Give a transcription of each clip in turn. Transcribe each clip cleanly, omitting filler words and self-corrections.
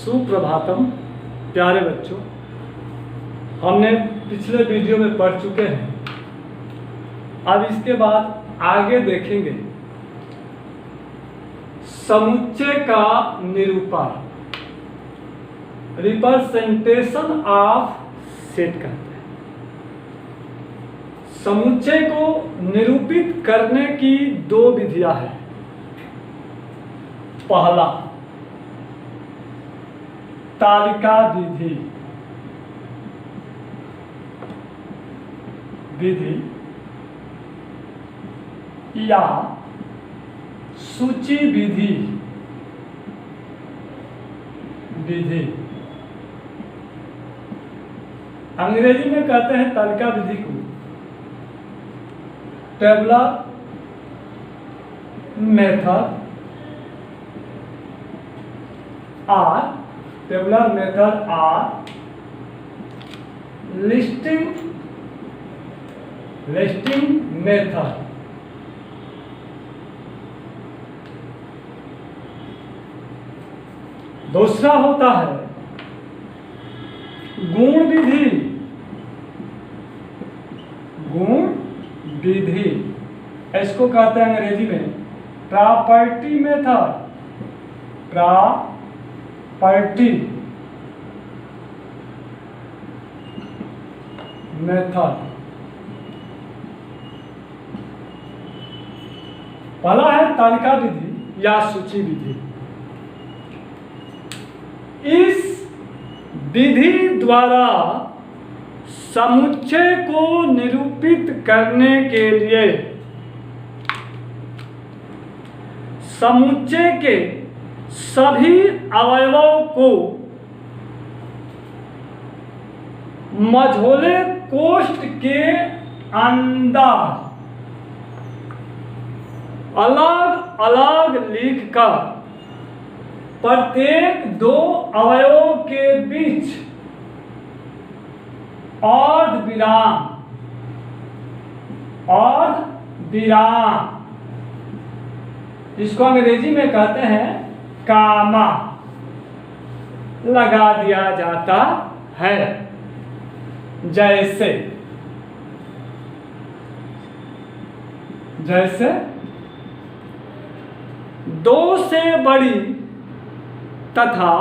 सुप्रभातम प्यारे बच्चों, हमने पिछले वीडियो में पढ़ चुके हैं। अब इसके बाद आगे देखेंगे समुच्चय का निरूपण, रिप्रेजेंटेशन ऑफ सेट कहते हैं। समुच्चय को निरूपित करने की दो विधियां हैं। पहला तालिका विधि या सूची विधि अंग्रेजी में कहते हैं तालिका विधि को टेबुलर मेथड और लिस्टिंग मेथड। दूसरा होता है गुण विधि, इसको कहते हैं अंग्रेजी में प्रॉपर्टी मेथड। पहला है तालिका विधि या सूची विधि। इस विधि द्वारा समुच्चय को निरूपित करने के लिए समुच्चय के सभी अवयवों को मझोले कोष्ठ के अंदर अलग अलग लिखकर प्रत्येक दो अवयवों के बीच अर्ध विराम, जिसको अंग्रेजी में कहते हैं कामा, लगा दिया जाता है। जैसे दो से बड़ी तथा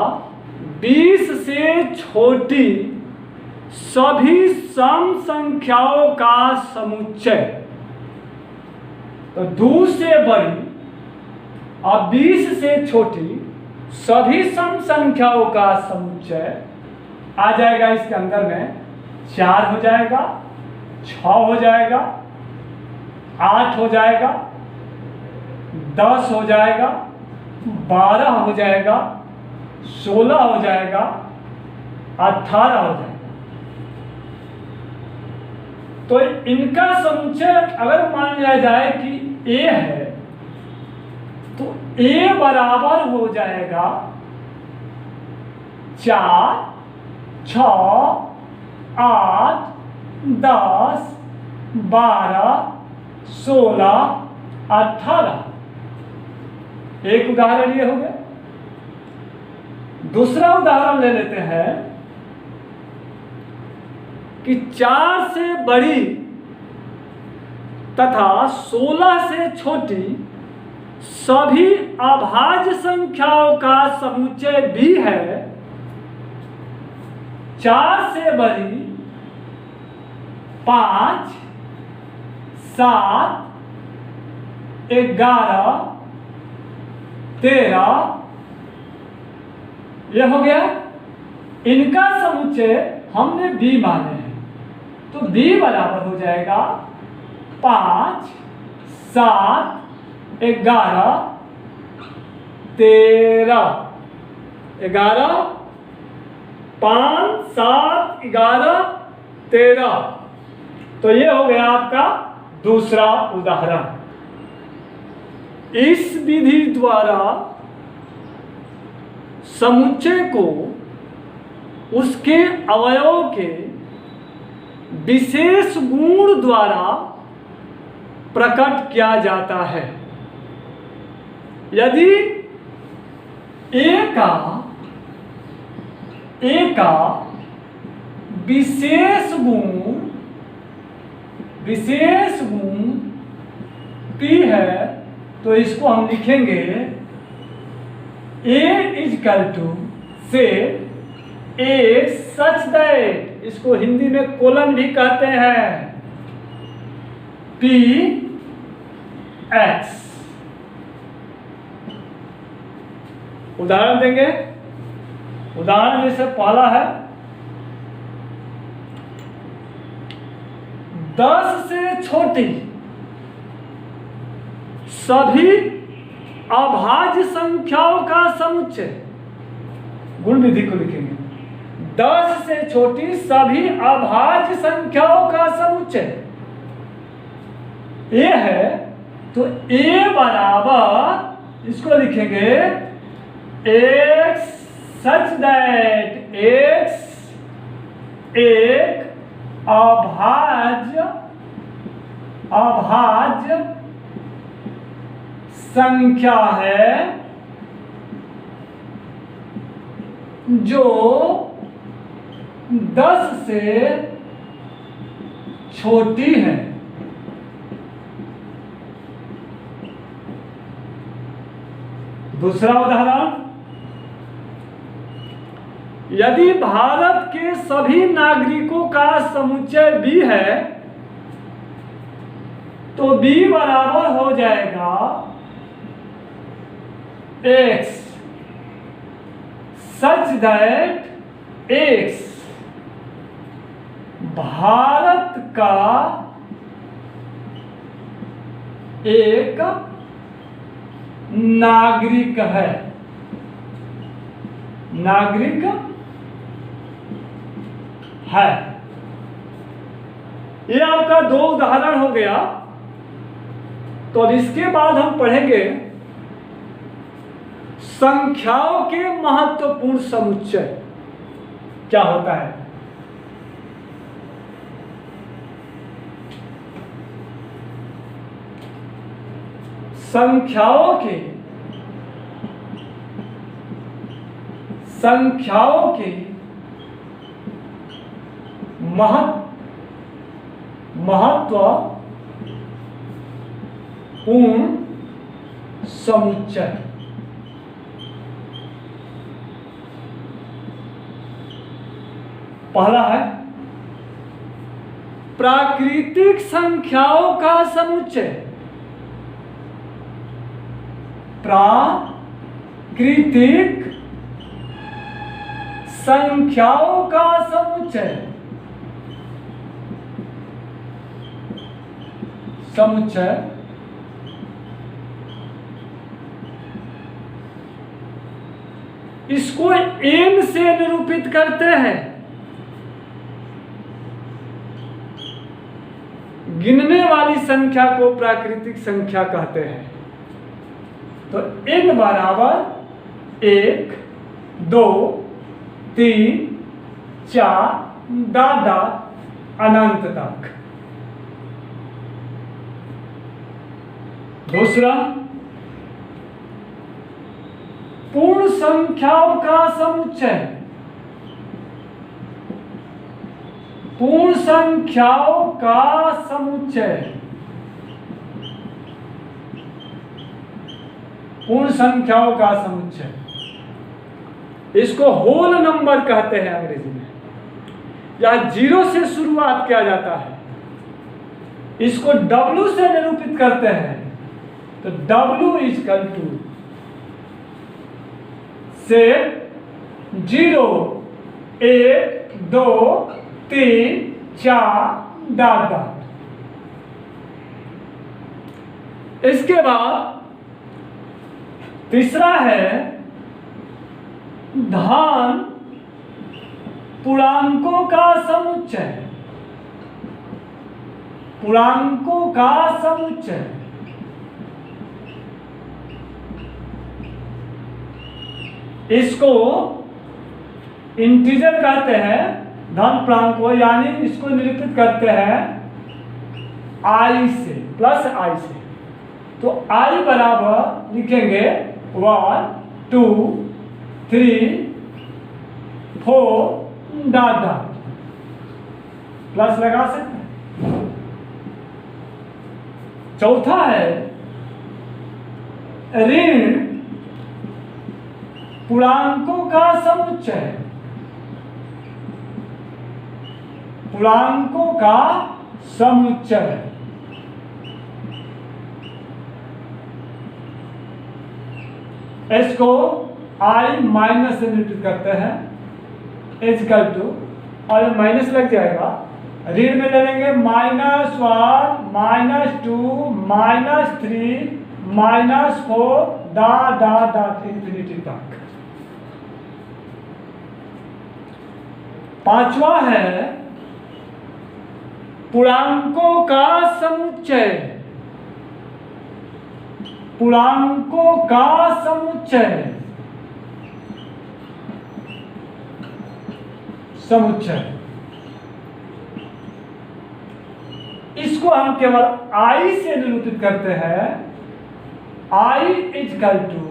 20 से छोटी सभी सम संख्याओं का समुच्चय। तो 2 से बड़ी और 20 से छोटी सभी सम संख्याओं का समुच्चय आ जाएगा। इसके अंदर में 4 हो जाएगा, 6 हो जाएगा, 8 हो जाएगा, 10 हो जाएगा, 12 हो जाएगा, 16 हो जाएगा, 18 हो जाएगा। तो इनका समुच्चय अगर मान लिया जाए कि A है, तो A बराबर हो जाएगा 4, 6, 8, 10, 12, 16, 18। एक उदाहरण ये हो गया। दूसरा उदाहरण ले लेते हैं कि 4 से बड़ी तथा 16 से छोटी सभी अभाज्य संख्याओं का समुच्चय भी है। 4 से बड़ी 5, 7, 11, 13 यह हो गया। इनका समुच्चय हमने B माने हैं, तो B बराबर हो जाएगा 5, 7, 11, 13। 11, 5, 7, 11, 13। तो ये हो गया आपका दूसरा उदाहरण। इस विधि द्वारा समुच्चय को उसके अवयवों के विशेष गुण द्वारा प्रकट किया जाता है। यदि A का ए का विशेष गुण P है, तो इसको हम लिखेंगे A इजकल टू से A सच दैट, इसको हिंदी में कोलन भी कहते हैं, P X। उदाहरण देंगे। उदाहरण जैसे पहला है 10 से छोटी सभी अभाज्य संख्याओं का समुच्चय, गुण विधि को लिखेंगे। 10 से छोटी सभी अभाज्य संख्याओं का समुच्चय ए है, तो ए बराबर इसको लिखेंगे x सच दैट x एक अभाज्य संख्या है जो 10 से छोटी है। दूसरा उदाहरण, यदि भारत के सभी नागरिकों का समुच्चय B है, तो B बराबर हो जाएगा x such that x Bharat का एक नागरिक है। नागरिक है। ये आपका 2 उदाहरण हो गया। तो अब इसके बाद हम पढ़ेंगे संख्याओं के महत्वपूर्ण समुच्चय क्या होता है। संख्याओं के महत्वपूर्ण समुच्चय। पहला है प्राकृतिक संख्याओं का समुच्चय। प्राकृतिक संख्याओं का समुच्चय। इसको n से निरूपित करते हैं। गिनने वाली संख्या को प्राकृतिक संख्या कहते हैं। तो n बराबर 1 2 3 4 दादा अनंत तक। दूसरा पूर्ण संख्याओं का समुच्चय। पूर्ण संख्याओं का समुच्चय। पूर्ण संख्याओं का समुच्चय, इसको होल नंबर कहते हैं अंग्रेजी में। या 0 से शुरुआत किया जाता है, इसको W से निरूपित करते हैं। तो W इजकल टू से 0 1 2 3 4 दादा। इसके बाद तीसरा है धन पूर्णांकों का समुच्चय। पूर्णांकों का समुच्चय, इसको इंटीजर कहते हैं। धन पूर्णांक को, यानी इसको निरूपित करते हैं I से, प्लस I से। तो I बराबर लिखेंगे 1 2 3 4 डॉट डॉट प्लस लगा सकते हैं। चौथा है ऋण पूर्णांकों का समुच्चय। पूर्णांकों का समुच्चय इसको आई माइनस से निरूपित करते हैं, इक्वल टू, और माइनस लग जाएगा, ऋण में ले लेंगे -1 -2 -3 -4 डॉट डॉट डॉट इंफिनिटी तक। पांचवा है पूर्णांकों का समुच्चय। पूर्णांकों का समुच्चय इसको हम केवल आई से निरूपित करते हैं। I equal to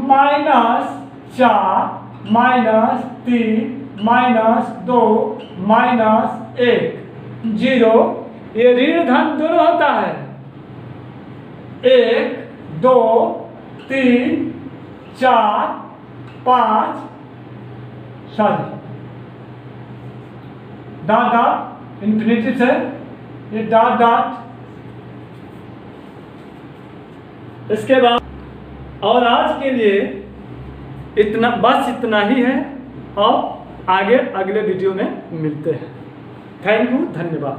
-4 -3 -2 -1 0। ये ऋण धन दोनों होता है, 1 2 3 4 5 डॉट डॉट इंफिनिटी से ये डॉट डॉट। इसके बाद और आज के लिए इतना, बस इतना ही है, और आगे अगले वीडियो में मिलते हैं। थैंक यू, धन्यवाद।